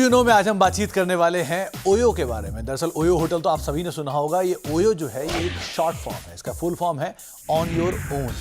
You know में आज हम बातचीत करने वाले हैं ओयो के बारे में। दरअसल ओयो होटल तो आप सभी ने सुना होगा। ये ओयो जो है ये एक शॉर्ट फॉर्म है, इसका फुल फॉर्म है ऑन योर ओन।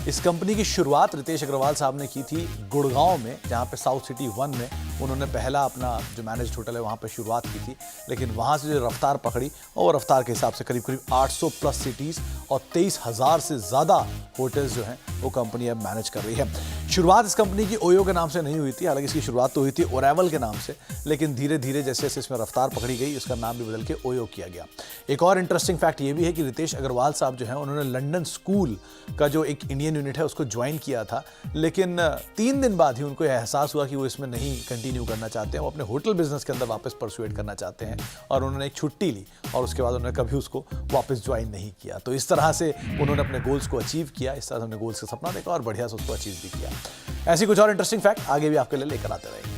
इस कंपनी की शुरुआत रितेश अग्रवाल साहब ने की थी गुड़गांव में, जहां पे साउथ सिटी 1 में उन्होंने पहला अपना जो मैनेज्ड होटल है वहां पे शुरुआत की थी। लेकिन वहां से जो रफ्तार पकड़ी और रफ्तार के हिसाब से करीब करीब 800 प्लस सिटीज़ और 23,000 से ज़्यादा होटल्स जो हैं वो कंपनी अब मैनेज कर रही है। शुरुआत इस कंपनी की ओयो के नाम से नहीं हुई थी, हालांकि इसकी शुरुआत तो हुई थी ओरेवल के नाम से, लेकिन धीरे धीरे जैसे जैसे इसमें रफ्तार पकड़ी गई इसका नाम भी बदल के ओयो किया गया। एक और इंटरेस्टिंग फैक्ट ये भी है कि रितेश अग्रवाल साहब जो हैं उन्होंने लंदन स्कूल का जो एक इंडियन यूनिट है उसको ज्वाइन किया था, लेकिन 3 दिन बाद ही उनको एहसास हुआ कि वो इसमें नहीं कंटिन्यू करना चाहते हैं, वो अपने होटल बिजनेस के अंदर वापस परसुएट करना चाहते हैं और उन्होंने एक छुट्टी ली और उसके बाद उन्होंने कभी उसको वापस ज्वाइन नहीं किया। तो इस तरह से उन्होंने अपने गोल्स को अचीव किया, इस तरह से अपने गोल्स का सपना देखा और बढ़िया से उसको अचीव भी किया। ऐसी कुछ और इंटरेस्टिंग फैक्ट आगे भी आपके लिए लेकर आते रहेंगे।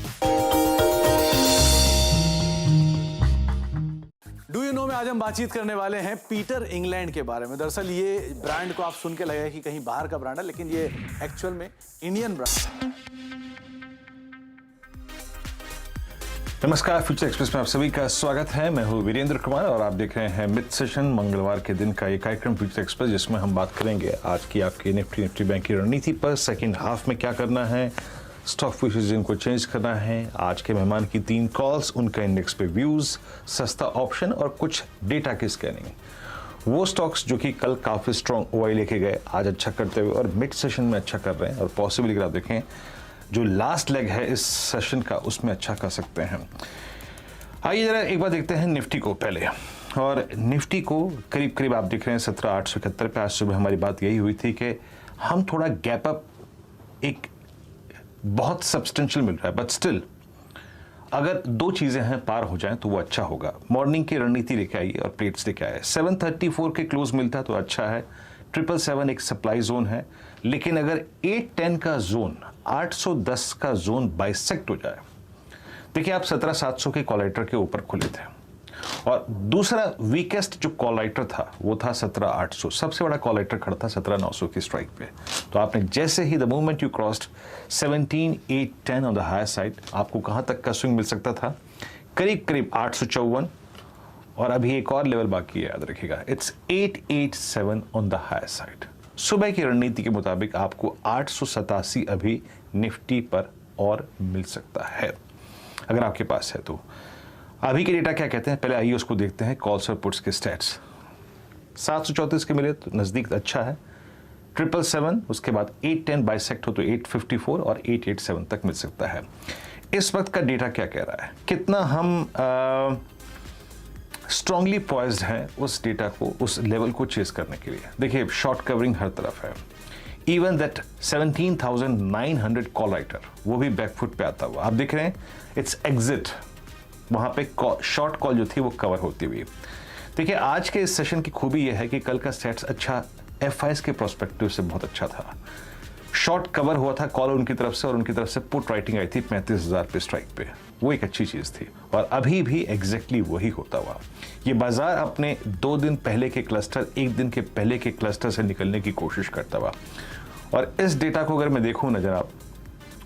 डू यू नो में आज हम बातचीत करने वाले हैं पीटर इंग्लैंड के बारे में। दरअसल ये ब्रांड को आप सुन के लगेगा कि कहीं बाहर का ब्रांड है, लेकिन ये एक्चुअल में इंडियन ब्रांड है। नमस्कार, फ्यूचर एक्सप्रेस में आप सभी का स्वागत है। मैं हूं वीरेंद्र कुमार और आप देख रहे हैं मिड सेशन मंगलवार के दिन का ये कार्यक्रम फ्यूचर एक्सप्रेस, जिसमें हम बात करेंगे आज की आपकी निफ्टी बैंक की रणनीति पर। सेकंड हाफ में क्या करना है, स्टॉक फ्यूचर्स जिनको चेंज करना है, आज के मेहमान की 3 कॉल्स, उनका इंडेक्स पे व्यूज, सस्ता ऑप्शन और कुछ डेटा की स्कैनिंग। वो स्टॉक्स जो कि कल काफी स्ट्रॉन्ग ओआई लेके गए, आज अच्छा करते हुए और मिड सेशन में अच्छा कर रहे हैं और पॉसिबली अगर आप देखें जो लास्ट लेग है इस सेशन का उसमें अच्छा कर सकते हैं। आइए जरा एक बार देखते हैं निफ्टी को पहले। और निफ्टी को करीब करीब आप देख रहे हैं 17,871 पे। आज सुबह हमारी बात यही हुई थी कि हम थोड़ा गैप अप एक बहुत सब्सटेंशियल मिल रहा है, बट स्टिल अगर 2 चीजें हैं पार हो जाएं तो वो अच्छा होगा। मॉर्निंग की रणनीति लेके आइए और प्लेट्स लेके आए। 734 के क्लोज मिलता है तो अच्छा है। 777 एक सप्लाई जोन है, लेकिन अगर 810 का जोन 810 का जोन बाइसेक्ट हो जाए, देखिए आप 17,700 के कॉलाइटर के ऊपर खुले थे और दूसरा वीकेस्ट जो कॉलाइटर था वो था 17,800। सबसे बड़ा कॉलाइटर खड़ा था 17,900 की स्ट्राइक पे। तो आपने जैसे ही the moment you crossed 17,810 on the higher side, आपको कहां तक का स्विंग मिल सकता था? करीब करीब 854 और अभी एक और लेवल बाकी है, याद रखिएगा, it's 887 on the higher side. सुबह की रणनीति के मुताबिक आपको 887 अभी निफ्टी पर और मिल सकता है अगर आपके पास है तो। अभी के डेटा क्या कहते हैं, पहले आइए उसको देखते हैं। कॉल्स और पुट्स के स्टैट्स 734 के मिले तो नजदीक अच्छा है। 777, उसके बाद 810 बाइसेक्ट हो तो 854 और 887 तक मिल सकता है। इस वक्त का डेटा क्या कह रहा है, कितना हम स्ट्रांगली पॉइज्ड हैं उस डेटा को, उस लेवल को चेस करने के लिए। देखिए शॉर्ट कवरिंग हर तरफ है। इवन दैट 17,900 कॉल राइटर वो भी बैकफुट पे आता हुआ आप देख रहे हैं। इट्स एग्जिट, वहां पे शॉर्ट कॉल जो थी वो कवर होती हुई। देखिए आज के इस सेशन की खूबी यह है कि कल का सेट्स अच्छा एफआईएस के प्रोस्पेक्टिव से बहुत अच्छा था। शॉर्ट कवर हुआ था कॉल उनकी तरफ से और उनकी तरफ से पुट राइटिंग आई थी 35,000 पे स्ट्राइक पे, वो एक अच्छी चीज थी और अभी भी एग्जैक्टली वही होता हुआ। ये बाजार अपने 2 दिन पहले के क्लस्टर, 1 दिन के पहले के क्लस्टर से निकलने की कोशिश करता हुआ। और इस डेटा को अगर मैं देखूं ना जनाब,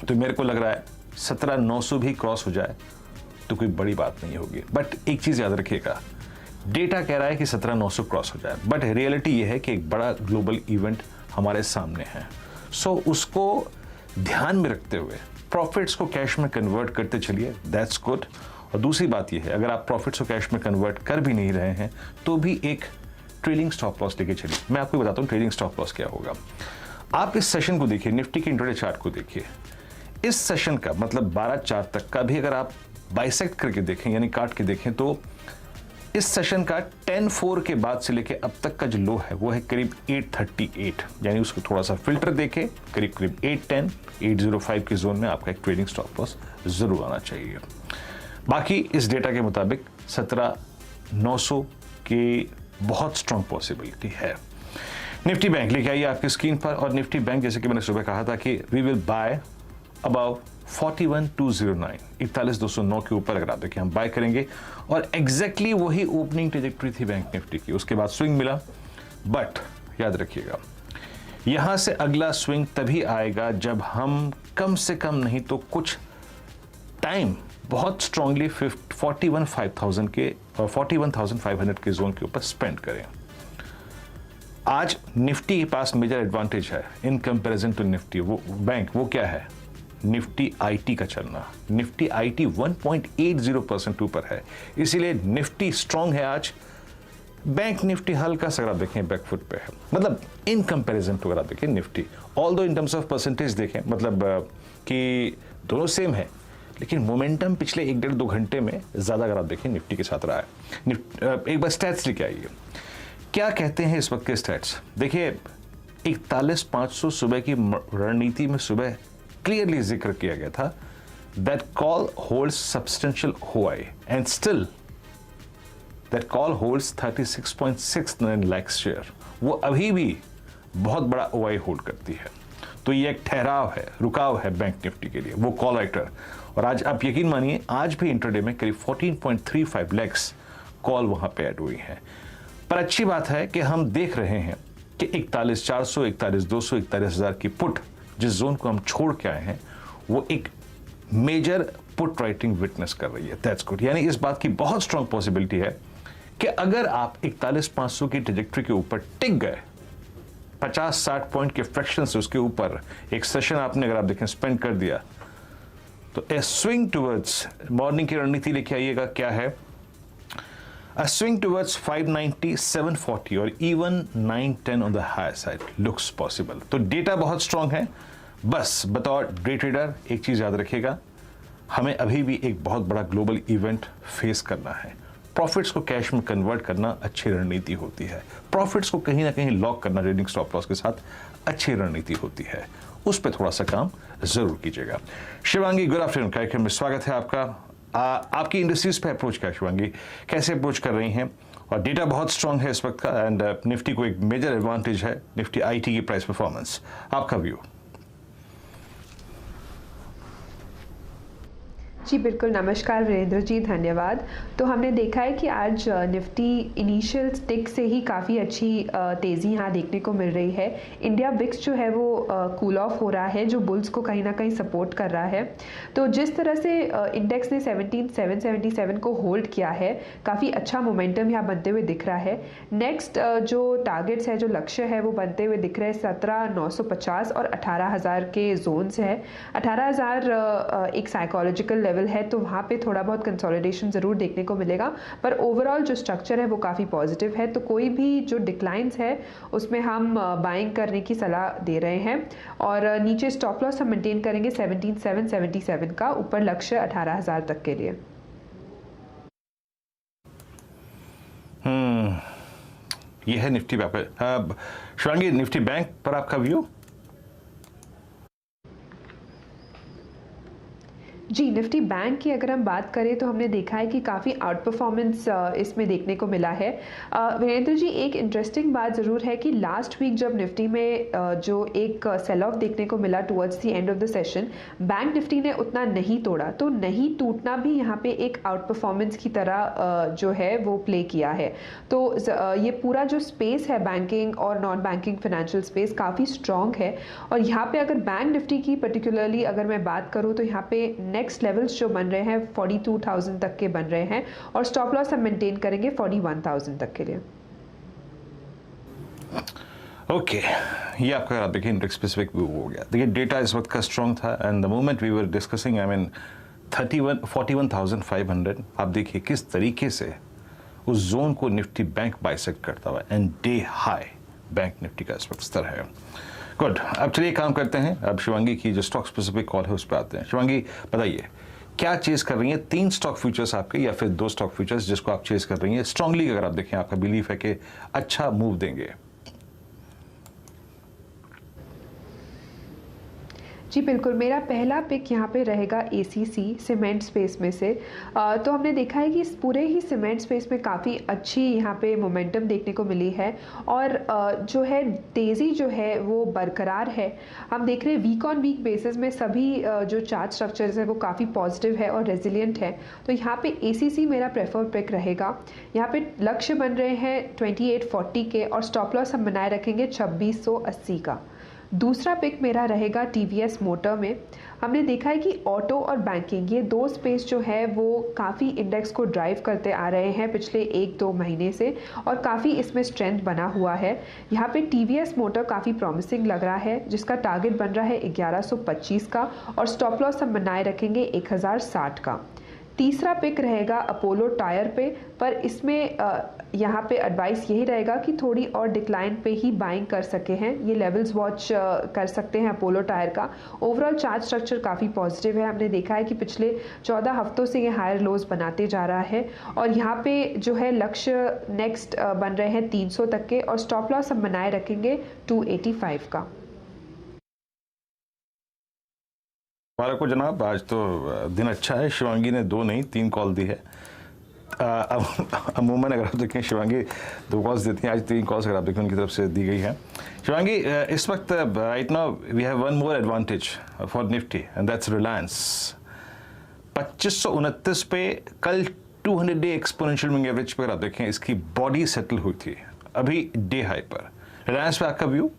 तो मेरे को लग रहा है 17,900 भी क्रॉस हो जाए तो कोई बड़ी बात नहीं होगी। बट एक चीज याद रखिएगा, डेटा कह रहा है कि 17,900 क्रॉस हो जाए, बट रियलिटी यह है कि एक बड़ा ग्लोबल इवेंट हमारे सामने है। सो उसको ध्यान में रखते हुए प्रॉफिट्स को कैश में कन्वर्ट करते चलिए, दैट्स गुड। और दूसरी बात यह है, अगर आप प्रॉफिट्स को कैश में कन्वर्ट कर भी नहीं रहे हैं तो भी एक ट्रेलिंग स्टॉप लॉस लेके चलिए। मैं आपको बताता हूं ट्रेलिंग स्टॉप लॉस क्या होगा। आप इस सेशन को देखिए, निफ्टी के इंट्राडे चार्ट को देखिए। इस सेशन का मतलब 12/4 तक का भी अगर आप बाइसेक्ट करके देखें यानी काट के देखें तो इस सेशन का 10-4 के बाद से लेके अब तक का जो लो है वो है करीब 838, यानी उसको थोड़ा सा फिल्टर देके करीब करीब 810, 805 के जोन में आपका एक ट्रेडिंग स्टॉप लॉस जरूर आना चाहिए। बाकी इस डेटा के मुताबिक 17,900 की बहुत स्ट्रांग पॉसिबिलिटी है। निफ्टी बैंक लेके आइए आपकी स्क्रीन पर। और निफ्टी बैंक जैसे कि मैंने सुबह कहा था कि वी विल बाय अबाउट 41,209, 41,209 के ऊपर अगर आप देखिए हम बाय करेंगे और एग्जैक्टली वही ओपनिंग ट्रेजेक्टरी थी बैंक निफ्टी की। उसके बाद स्विंग मिला, बट याद रखिएगा यहां से अगला स्विंग तभी आएगा जब हम कम से कम नहीं तो कुछ टाइम बहुत स्ट्रांगली 41,500 के 41,500 के जोन के ऊपर स्पेंड करें। आज निफ्टी के पास मेजर एडवांटेज है इन कंपैरिजन टू निफ्टी। वो बैंक वो क्या है? निफ्टी आईटी का चलना। निफ्टी आईटी 1.80% ऊपर है, इसीलिए निफ्टी स्ट्रांग है आज। बैंक निफ्टी हल्का सा अगर आप देखें बैकफुट पे है, मतलब इन कंपैरिजन टू अगर आप देखें Nifty. Although in terms of percentage देखें मतलब कि दोनों सेम है, लेकिन मोमेंटम पिछले 1-1.5-2 घंटे में ज्यादा अगर आप देखें निफ्टी के साथ रहा है। एक बार स्टैट्स लेके आइए, क्या कहते हैं इस वक्त के स्टैट्स देखिए। 41,500 सुबह की रणनीति में सुबह क्लियरली जिक्र किया गया था दैट कॉल होल्ड्स सब्सटेंशियल होआई and still that call holds 36.69 lakh share. वो अभी भी बहुत बड़ा ओआई होल्ड करती है। तो ये एक ठहराव है, रुकाव है बैंक निफ्टी के लिए, वो कॉल राइटर। और आज आप यकीन मानिए आज भी इंट्राडे में करीब 14.35 लाख कॉल वहां पे ऐड हुई है। पर अच्छी बात है कि हम देख रहे हैं कि 41,400, 41,200, 41,000 की पुट जिस जोन को हम छोड़ के आए हैं वो एक मेजर पुट राइटिंग विटनेस कर रही है। That's good. यानी इस बात की बहुत स्ट्रांग पॉसिबिलिटी है कि अगर आप 41,500 की ट्रैजेक्टरी के ऊपर टिक गए, 50-60 पॉइंट के फ्रैक्शन से उसके ऊपर एक सेशन आपने अगर आप देखें स्पेंड कर दिया, तो ए स्विंग टुवर्ड्स मॉर्निंग की रणनीति लेके आइएगा क्या है? A swing towards 590, 740 और even 910 on the higher side looks possible। तो डेटा बहुत स्ट्रांग है। बस बतौर डे ट्रेडर एक चीज याद रखिएगा, हमें अभी भी एक बहुत बड़ा ग्लोबल इवेंट फेस करना है। प्रॉफिट्स को कैश में कन्वर्ट करना अच्छी रणनीति होती है। प्रॉफिट्स को कहीं ना कहीं लॉक करना ट्रेडिंग स्टॉप लॉस के साथ अच्छी रणनीति होती है। उस पर थोड़ा सा काम जरूर कीजिएगा। शिवांगी, गुड आफ्टरनून, कार्यक्रम में स्वागत है आपका। आपकी इंडस्ट्रीज पे अप्रोच क्या शिवांगी, कैसे अप्रोच कर रही हैं? और डेटा बहुत स्ट्रांग है इस वक्त का एंड निफ्टी को एक मेजर एडवांटेज है निफ्टी आईटी की प्राइस परफॉर्मेंस, आपका व्यू? जी बिल्कुल, नमस्कार वीरेंद्र जी, धन्यवाद। तो हमने देखा है कि आज निफ्टी इनिशियल स्टिक से ही काफ़ी अच्छी तेज़ी यहाँ देखने को मिल रही है। इंडिया विक्स जो है वो कूल ऑफ हो रहा है, जो बुल्स को कहीं ना कहीं सपोर्ट कर रहा है। तो जिस तरह से इंडेक्स ने 17,777 को होल्ड किया है, काफ़ी अच्छा मोमेंटम यहाँ बनते हुए दिख रहा है। नेक्स्ट जो टारगेट्स है, जो लक्ष्य है, वो बनते हुए दिख रहे हैं 17,950 और 18,000 के जोन्स है। 18,000 एक साइकोलॉजिकल लेवल है, तो वहाँ पे थोड़ा बहुत कंसोलिडेशन ज़रूर देखने को मिलेगा, पर ओवरऑल जो स्ट्रक्चर है वो काफ़ी पॉजिटिव है। तो कोई भी जो डिक्लाइंस है उसमें हम बाइंग करने की सलाह दे रहे हैं। और नीचे स्टॉप लॉस हम मेंटेन करेंगे 17,777 का, ऊपर लक्ष्य 18,000 तक के लिए। ये है निफ्टी व्यापार। शिवांगी, निफ्टी बैंक पर आपका व्यू? जी, निफ्टी बैंक की अगर हम बात करें तो हमने देखा है कि काफ़ी आउट परफॉर्मेंस इसमें देखने को मिला है। वीरेंद्र जी, एक इंटरेस्टिंग बात ज़रूर है कि लास्ट वीक जब निफ्टी में जो एक सेल ऑफ देखने को मिला towards the end of the session, bank Nifty ने उतना नहीं तोड़ा। तो नहीं टूटना भी यहाँ पे एक आउट परफॉर्मेंस की तरह जो है वो प्ले किया है। तो ये पूरा जो स्पेस है बैंकिंग और नॉन बैंकिंग फाइनेंशियल स्पेस काफ़ी स्ट्रॉन्ग है। और यहाँ पे अगर बैंक निफ्टी की पर्टिकुलरली अगर मैं बात करूँ तो यहाँ पे नेक्स्ट लेवल्स जो बन रहे हैं 42,000 तक के बन रहे हैं, और स्टॉप लॉस हम मेंटेन करेंगे 41,000 तक के लिए। ओके, ये आपका देखिए इंडेक्स स्पेसिफिक व्यू हो गया। देखिए डेटा इस वक्त का स्ट्रॉन्ग था and the moment we were discussing, I mean 41,500, आप देखिए किस तरीके से उस जोन को निफ्टी बैंक बाइसेक्ट करता हुआ and day high bank Nifty का इस वक्त स्तर है। गुड, अब चलिए काम करते हैं। अब शिवांगी की जो स्टॉक स्पेसिफिक कॉल है उस पर आते हैं। शिवांगी, बताइए क्या चेज कर रही हैं? 3 स्टॉक फ्यूचर्स आपके या फिर 2 स्टॉक फ्यूचर्स जिसको आप चेज कर रही हैं स्ट्रांगली, अगर आप देखें आपका बिलीफ है कि अच्छा मूव देंगे? जी बिल्कुल, मेरा पहला पिक यहाँ पे रहेगा ACC सीमेंट स्पेस में से। तो हमने देखा है कि इस पूरे ही सीमेंट स्पेस में काफ़ी अच्छी यहाँ पे मोमेंटम देखने को मिली है, और जो है तेज़ी जो है वो बरकरार है। हम देख रहे हैं वीक ऑन वीक बेसिस में सभी जो चार्ट स्ट्रक्चर्स है वो काफ़ी पॉजिटिव है और रेजिलियंट है। तो यहाँ पे ACC मेरा प्रेफर्ड पिक रहेगा। यहाँ पे लक्ष्य बन रहे हैं 2840 के, और स्टॉप लॉस हम बनाए रखेंगे 2680 का। दूसरा पिक मेरा रहेगा टीवीएस मोटर में। हमने देखा है कि ऑटो और बैंकिंग ये दो स्पेस जो है वो काफ़ी इंडेक्स को ड्राइव करते आ रहे हैं पिछले 1-2 महीने से और काफ़ी इसमें स्ट्रेंथ बना हुआ है। यहाँ पे टीवीएस मोटर काफ़ी प्रॉमिसिंग लग रहा है, जिसका टारगेट बन रहा है 1125 का और स्टॉप लॉस हम बनाए रखेंगे 1060 का। तीसरा पिक रहेगा अपोलो टायर पे, पर इसमें यहाँ पे एडवाइस यही रहेगा कि थोड़ी और डिक्लाइन पे ही बाइंग कर सके हैं। ये लेवल्स वॉच कर सकते हैं अपोलो टायर का। ओवरऑल चार्ट स्ट्रक्चर काफ़ी पॉजिटिव है। हमने देखा है कि पिछले 14 हफ्तों से ये हायर लोज बनाते जा रहा है और यहाँ पे जो है लक्ष्य नेक्स्ट बन रहे हैं 300 तक के और स्टॉप लॉस हम बनाए रखेंगे 285 का। हमारा को जनाब आज तो दिन अच्छा है। शिवांगी ने 2 नहीं 3 कॉल दी है। अमूमन अगर आप देखें शिवांगी 2 कॉल्स देती हैं, आज 3 कॉल्स अगर आप देखें उनकी तरफ से दी गई है। शिवांगी, इस वक्त right now we have one more advantage for Nifty and that's Reliance. 2529 पे कल 200 डे एक्सपोनेंशियल मूविंग एवरेज पर अगर आप देखें इसकी बॉडी सेटल हुई थी अभी डे हाई पर। रिलायंस पे आपका व्यू?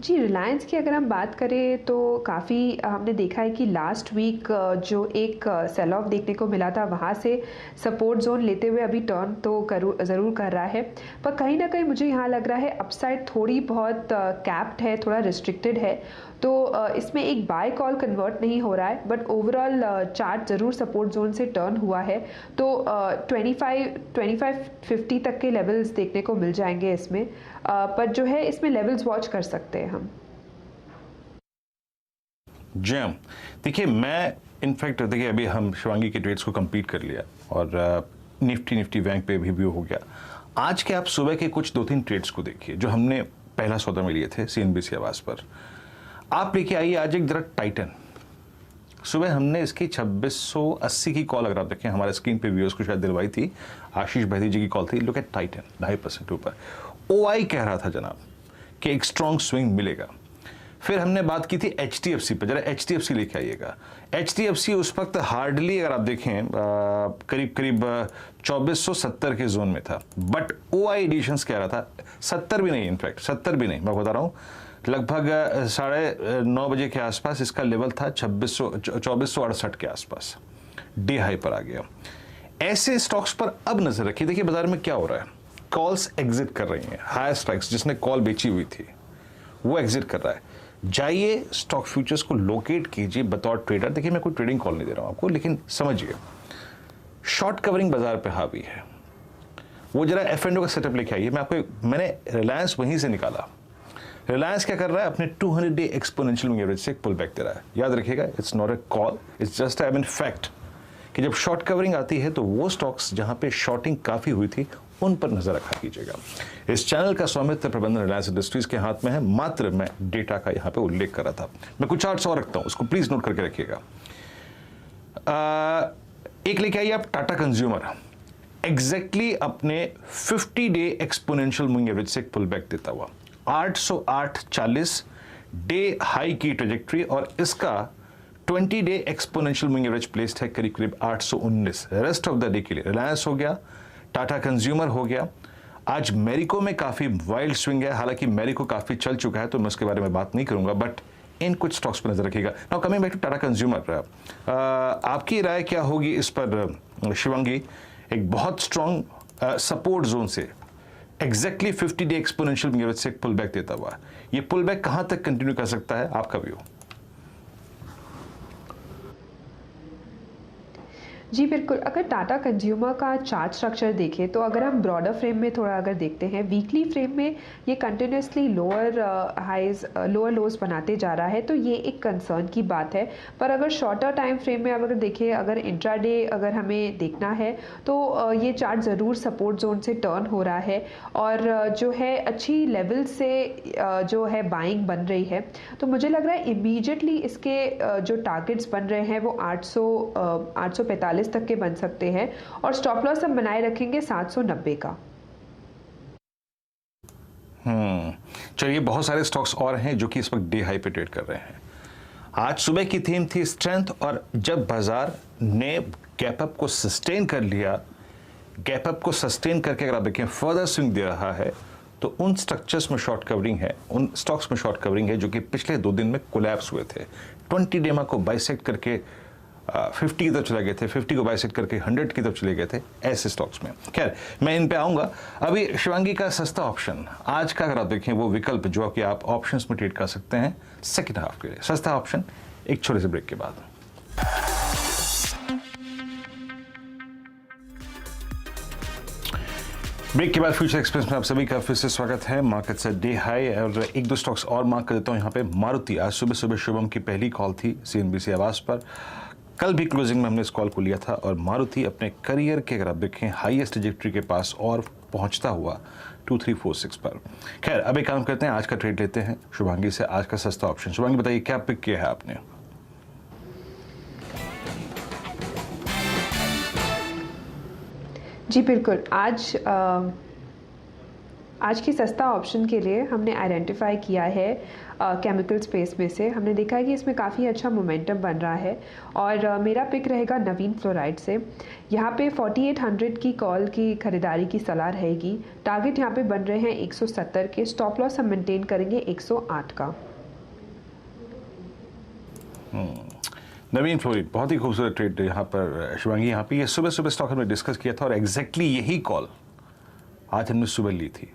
जी, रिलायंस की अगर हम बात करें तो काफ़ी हमने देखा है कि लास्ट वीक जो एक सेल ऑफ देखने को मिला था वहाँ से सपोर्ट जोन लेते हुए अभी टर्न तो ज़रूर कर रहा है, पर कहीं ना कहीं मुझे यहाँ लग रहा है अपसाइड थोड़ी बहुत कैप्ड है, थोड़ा रिस्ट्रिक्टेड है। तो इसमें एक बाय कॉल कन्वर्ट नहीं हो रहा है, बट ओवरऑल चार्ट ज़रूर सपोर्ट जोन से टर्न हुआ है। तो 2550 तक के लेवल्स देखने को मिल जाएंगे इसमें, पर जो है इसमें लेवल्स वॉच कर सकते हैं हम। जी हाँ, देखिए मैं इनफैक्ट देखिए अभी हम शिवांगी के ट्रेड्स को कंप्लीट कर लिया और निफ्टी बैंक पे भी व्यू हो गया। आज के आप सुबह के कुछ 2-3 ट्रेड्स को देखिए जो हमने पहला सौदा में लिए थे CNBC आवास पर। आप लेके आइए आज एक जरा टाइटन। सुबह हमने इसकी 2680 की कॉल अगर आप देखें हमारे स्क्रीन पे व्यूअर्स को शायद दिलवाई थी, आशीष बहती जी की कॉल थी। लुक एट टाइटन 2.5% ऊपर। OI कह रहा था जनाब कि एक स्ट्रॉन्ग स्विंग मिलेगा। फिर हमने बात की थी HDFC पे, जरा HDFC लेके आइएगा। HDFC उस वक्त हार्डली अगर आप देखें करीब 2470 के जोन में था, बट OI एडिशंस कह रहा था 70 भी नहीं, इनफैक्ट 70 भी नहीं, मैं बता रहा हूँ लगभग 9:30 बजे के आसपास इसका लेवल था 2468 के आसपास, डे हाई पर आ गया। ऐसे स्टॉक्स पर अब नजर रखिए। देखिए बाजार में क्या हो रहा है, कॉल्स एग्जिट कर रही हैं। हायर स्ट्राइक्स जिसने कॉल बेची हुई थी वो एग्जिट कर रहा है। जाइए स्टॉक फ्यूचर्स को लोकेट कीजिए बतौर ट्रेडर। देखिए मैं कोई ट्रेडिंग कॉल नहीं दे रहा हूं आपको, लेकिन समझिए शॉर्ट कवरिंग बाजार पे हावी है। वो जरा F&O का सेटअप लेके आइए। मैंने रिलायंस वहीं से निकाला। रिलायंस क्या कर रहा है, अपने 200 डे एक्सपोनेंशियल मूविंग एवरेज से एक पुल बैक दे रहा है। याद रखिएगा, it's not a call, it's just an fact कि जब शॉर्ट कवरिंग आती है तो वो स्टॉक्स जहां पे शॉर्टिंग काफी हुई थी उन पर नजर रखा कीजिएगा। इस चैनल का स्वामित्व प्रबंधन रिलायंस इंडस्ट्रीज के हाथ में है, मात्र मैं डेटा का यहां पे उल्लेख कर रहा था। मैं कुछ चार्ट्स और रखता हूं, उसको प्लीज नोट करके रखिएगा। एक लेके आइए आप टाटा कंज्यूमर, एग्जैक्टली अपने 50 डे एक्सपोनेंशियल मूविंग एवरेज से एक पुल बैक देता हुआ 808.40 डे हाई की ट्रेजेक्ट्री और इसका 20 day exponential moving average placed है करीब 819। रेस्ट ऑफ द डे के लिए रिलायंस हो गया, टाटा कंज्यूमर हो गया। आज मैरिको में काफी वाइल्ड स्विंग है, हालांकि मैरिको काफी चल चुका है तो मैं उसके बारे में बात नहीं करूंगा, बट इन कुछ स्टॉक्स पर नजर रखिएगा। Now coming back to Tata consumer, आपकी राय क्या होगी इस पर शिवांगी? एक बहुत स्ट्रॉन्ग सपोर्ट जोन से exactly 50 day exponential moving average से एक पुल बैक देता हुआ, ये पुल बैक कहां तक कंटिन्यू कर सकता है, आपका व्यू? जी बिल्कुल, अगर टाटा कंज्यूमर का चार्ट स्ट्रक्चर देखें तो अगर हम ब्रॉडर फ्रेम में थोड़ा अगर देखते हैं, वीकली फ्रेम में ये continuously lower highs lower lows बनाते जा रहा है, तो ये एक कंसर्न की बात है। पर अगर शॉर्टर टाइम फ्रेम में अगर देखें, अगर इंट्राडे अगर हमें देखना है तो ये चार्ट ज़रूर सपोर्ट जोन से टर्न हो रहा है और जो है अच्छी लेवल से जो है बाइंग बन रही है। तो मुझे लग रहा है इमीडिएटली इसके जो टारगेट्स बन रहे हैं वो 845 तक के बन सकते हैं और स्टॉप लॉस हम बनाए रखेंगे 790 का। चलिए, बहुत सारे स्टॉक्स और हैं जो कि इस वक्त डे हाई पे ट्रेड कर रहे हैं। आज सुबह की थीम थी स्ट्रेंथ, और जब बाजार ने गैप अप को सस्टेन कर लिया गैप अप को सस्टेन करके अगर आप देखें फर्दर स्विंग दे रहा है तो उन स्ट्रक्चर्स में शॉर्ट कवरिंग है, उन स्टॉक्स में शॉर्ट कवरिंग है जो कि पिछले 2 दिन में कोलैप्स हुए थे। 20 डेमा को बाइसेक्ट करके 50 की तरफ चले गए थे, 50 को बाइसेक्ट करके 100 की तरफ चले गए थे ऐसे स्टॉक्स में। खैर मैं इन पे आऊंगा। अभी शिवांगी का सस्ता ऑप्शन आज का अगर आप देखें वो विकल्प जो कि आप ऑप्शंस में ट्रेड कर सकते हैं सेकंड हाफ के लिए, सस्ता ऑप्शन एक छोटे से ब्रेक के बाद। ब्रेक के बाद फ्यूचर एक्सप्रेस में आप सभी का फिर से स्वागत है। मार्केट से डे हाई और 1-2 स्टॉक्स और मार्क कर देता हूं। यहाँ पे मारुति, आज सुबह सुबह शुभम की पहली कॉल थी CNBC आवाज पर। कल भी क्लोजिंग में हमने इस कॉल को लिया था और मारुति अपने करियर के अगर आप देखें हाईएस्ट ट्रैजेक्टरी के पास और पहुंचता हुआ 2346 पर। खैर अब एक काम करते हैं, आज का ट्रेड लेते हैं शुभांगी से, आज का सस्ता ऑप्शन। शुभांगी बताइए क्या पिक किया है आपने? जी बिल्कुल, आज की सस्ता ऑप्शन के लिए हमने आइडेंटिफाई किया है केमिकल स्पेस में से। हमने देखा है कि इसमें काफ़ी अच्छा मोमेंटम बन रहा है और मेरा पिक रहेगा नवीन फ्लोराइड से। यहाँ पे 4800 की कॉल की खरीदारी की सलाह रहेगी। टारगेट यहाँ पे बन रहे हैं 170 के, स्टॉप लॉस हम मेंटेन करेंगे 108 का। नवीन फ्लोराइड बहुत ही खूबसूरत ट्रेड यहाँ पर शिवांगी। यहाँ पे ये सुबह सुबह स्टॉक हमने डिस्कस किया था और एग्जैक्टली यही कॉल आज हमने सुबह ली थी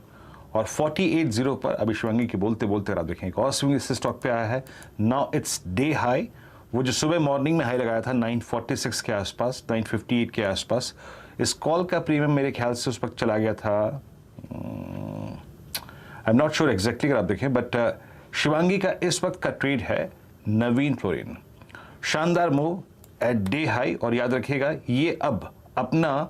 और 48.0 पर अभी शिवांगी के बोलते बोलते आप देखें एक और स्विंग इस स्टॉक पे आया है। नाउ इट्स डे हाई, वो जो सुबह मॉर्निंग में हाई लगाया था 946 के आसपास, 958 के आसपास, इस कॉल का प्रीमियम मेरे ख्याल से उस वक्त चला गया था, I am not sure exactly अगर आप देखें, बट शिवांगी का इस वक्त का ट्रेड है नवीन फ्लोरिन। शानदार मूव एट डे हाई और याद रखिएगा ये अब अपना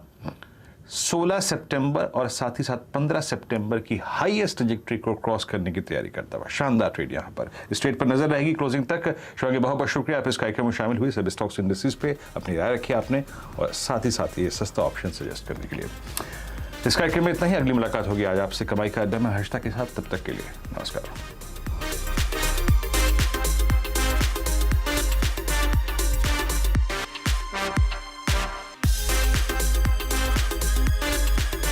16 सितंबर और साथ ही साथ 15 सितंबर की हाईएस्ट ट्रैजेक्टरी को क्रॉस करने की तैयारी करता हुआ शानदार ट्रेड यहाँ पर। इस ट्रेड पर नजर रहेगी क्लोजिंग तक। शिवांगी बहुत बहुत शुक्रिया आप इस कार्यक्रम में शामिल हुई, सभी स्टॉक्स इंडस्ट्रीज पे अपनी राय रखी आपने और साथ ही साथ ये सस्ता ऑप्शन सजेस्ट करने के लिए। इस कार्यक्रम में इतना ही, अगली मुलाकात होगी आज आपसे कमाई का अड्डा में हर्षता के साथ। तब तक के लिए नमस्कार।